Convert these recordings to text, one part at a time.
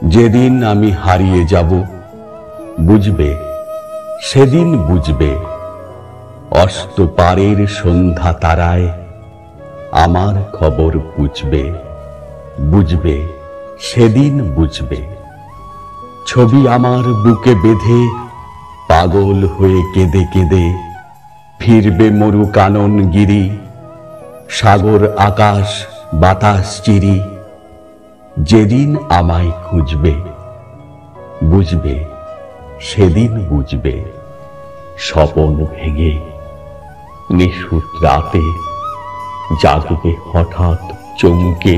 যেদিন আমি হারিয়ে যাব বুঝবে, সেদিন বুঝবে। অস্ত পারের সন্ধ্যা তারায় আমার খবর বুঝবে, বুঝবে, সেদিন বুঝবে। ছবি আমার বুকে বেঁধে পাগল হয়ে কেঁদে কেঁদে ফিরবে মরু কানন গিরি, সাগর আকাশ বাতাস চিরি। যেদিন আমায় খুঁজবে বুঝবে, সেদিন বুঝবে। স্বপন ভেঙে নিশুত রাতে জাগবে হঠাৎ চমকে,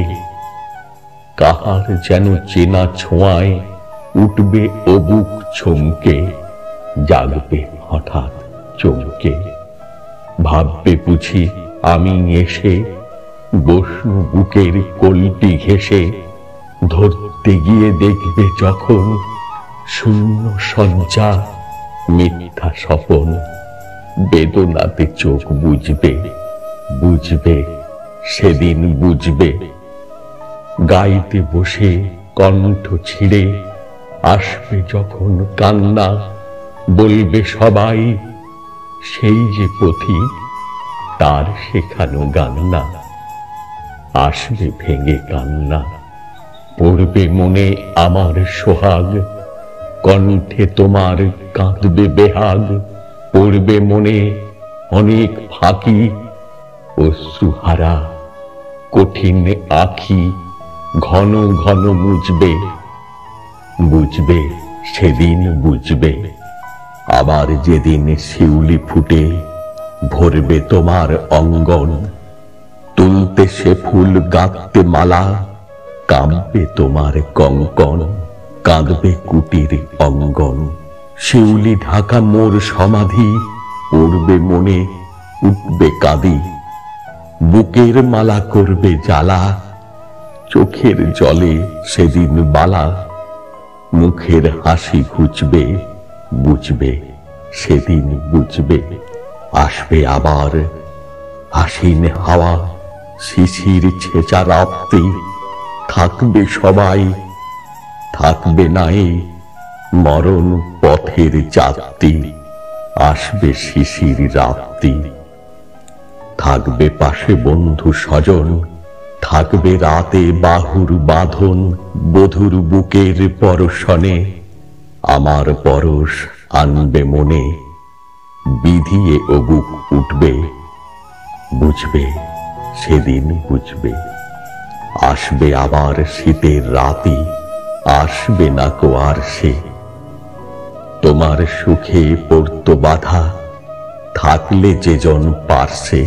কাহার যেন চেনা ছোঁয়ায় উঠবে অবুক ছমকে। জাগবে হঠাৎ চমকে, ভাববে বুঝি আমি এসে বসনু বুকের কলটি ঘেঁষে। ধরতে গিয়ে দেখবে যখন শূন্য শয্যা মিথ্যা স্বপন। বেদনাতে চোখ বুঝবে, বুঝবে, সেদিন বুঝবে। গাইতে বসে কণ্ঠ ছিঁড়ে আসবে যখন কান্না, বলবে সবাই সেই যে পথিক তার শেখানো গান না। আসবে ভেঙে কান্না, পড়বে মনে আমার সোহাগ, কণ্ঠে তোমার কাঁদবে বেহাগ। পড়বে মনে অনেক ফাঁকি, অশ্রুহারা কঠিন আঁখি ঘন ঘন মুছবে, বুঝবে, সেদিন বুঝবে। আবার যেদিন শিউলি ফুটে ভরবে তোমার অঙ্গন, তুলতে সে ফুল গাঁথতে মালা, কাঁদবে তোমার কঙ্কন, কাঁদবে কুটির অঙ্গন। শিউলি ঢাকা মোর সমাধি, পড়বে মনে উঠবে কাঁদি। বুকের মালা করবে জ্বালা, চোখের জলে সেদিন বালা। মুখের হাসি ঘুচবে, বুঝবে, সেদিন বুঝবে। আসবে আবার আশ্বিন হাওয়া, শিশির ছেঁচা রাত্রি। থাকবে সবাই, থাকবে নাই মরণ পথের যাত্রী। আসবে শিশির রাত্রি, থাকবে পাশে বন্ধু স্বজন। থাকবে রাতে বাহুর বাঁধন, বধুর বুকের পরশনে। আমার পরশ আনবে মনে, বিধিয়ে ও বুক উঠবে, বুঝবে, সেদিন বুঝবে। আসবে আবার শীতের রাতি, আসবে না কো আর সে। তোমার সুখে পড়ত বাধা, থাকলে যেজন পার্শ্বে।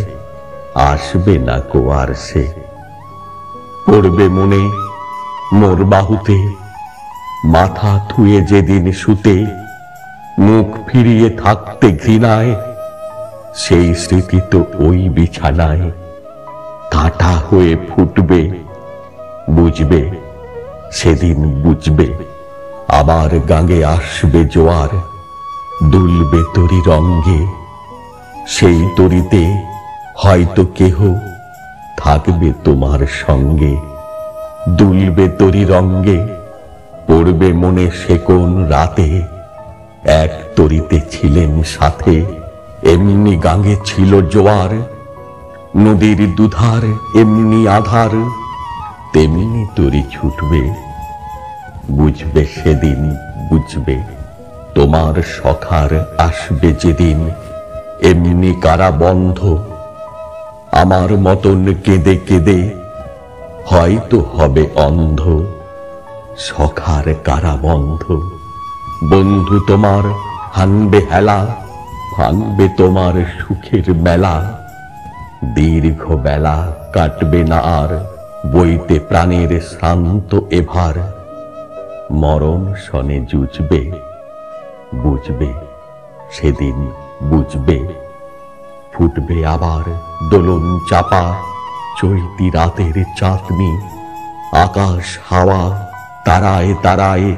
আসবে না কো আর সে। পড়বে মনে মোর বাহুতে, মাথা থুয়ে যেদিন শুতে। মুখ ফিরিয়ে থাকতে ঘৃণায়, সেই স্মৃতি তো ওই বিছানায় কাঁটা হয়ে ফুটবে, বুঝবে, সেদিন বুঝবে। আবার গাঙ্গে আসবে জোয়ার, দুলবে তরি রঙ্গে। সেই তরিতে হয়তো কেহ থাকবে তোমার সঙ্গে। দুলবে তরি রঙ্গে, পড়বে মনে সে কোন রাতে এক তরিতে ছিলেন সাথে। এমনি গাঙ্গে ছিল জোয়ার, নদীর দুধার এমনি আধার। তেমনি তরি ছুটবে, বুঝবে, সেদিন বুঝবে। তোমার সখার আসবে যেদিন এমনি কারা বন্ধ। আমার মতন কেঁদে কেঁদে হয়তো হবে অন্ধ। সখার কারা বন্ধ, বন্ধু তোমার হানবে হেলা। ভাঙবে তোমার সুখের মেলা, দীর্ঘ বেলা কাটবে না আর। বইতে প্রাণের শ্রান্ত এভার, মরণ শনে জুঝবে, বুঝবে, সেদিন বুঝবে। ফুটবে আবার দোলন চাপা, চৈতি রাতের চাঁদনি। আকাশ হাওয়া তারায় তারায়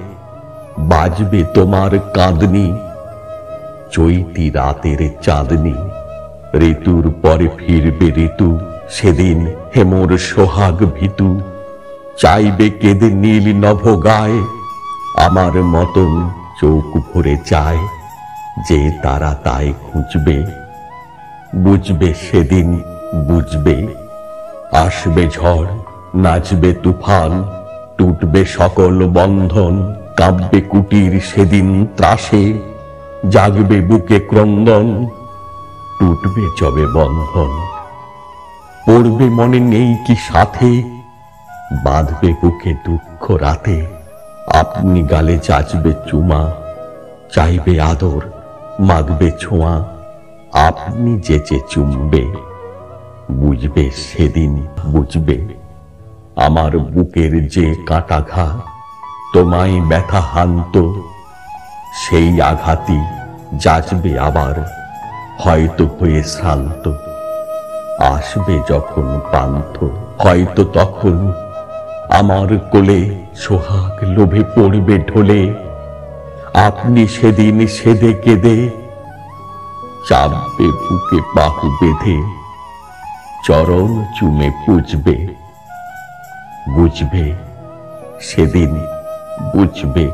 বাজবে তোমার কাঁদনি। চৈতি রাতের চাঁদনি, ঋতুর পরে ফিরবে ঋতু। সেদিন হেমর সোহাগ ভীতু, চাইবে কেঁদে নীল নভ গায়ে। আমার মতন চোখ ভরে চায় যে তারা তাই খুঁজবে, বুঝবে সেদিন বুঝবে। আসবে ঝড়, নাচবে তুফান, টুটবে সকল বন্ধন, কাঁপবে কুটির সেদিন ত্রাসে, জাগবে বুকে ক্রন্দন, টুটবে যবে বন্ধন। পড়বে মনে নেই কি সাথে, বাঁধবে বুকে দুঃখ রাতে। আপনি গালে যাচবে চুমা, চাইবে আদর, মাগবে ছোঁয়া। আপনি যেচে চুমবে, বুঝবে সেদিন বুঝবে। আমার বুকের যে কাঁটাঘা তোমায় ব্যথা হানত, সেই আঘাতই যাচবে আবার, হয়তো হয়ে শ্রান্ত। আসবে যখন পান্থ, হয়তো তখন আমার কোলে সোহাগ লোভে পড়বে ঢলে। আপনি সেদিন সেদে কেঁদে চাপবে বুকে বাহু বেঁধে, চরণ চুমে পুজবে, বুঝবে সেদিন বুঝবে।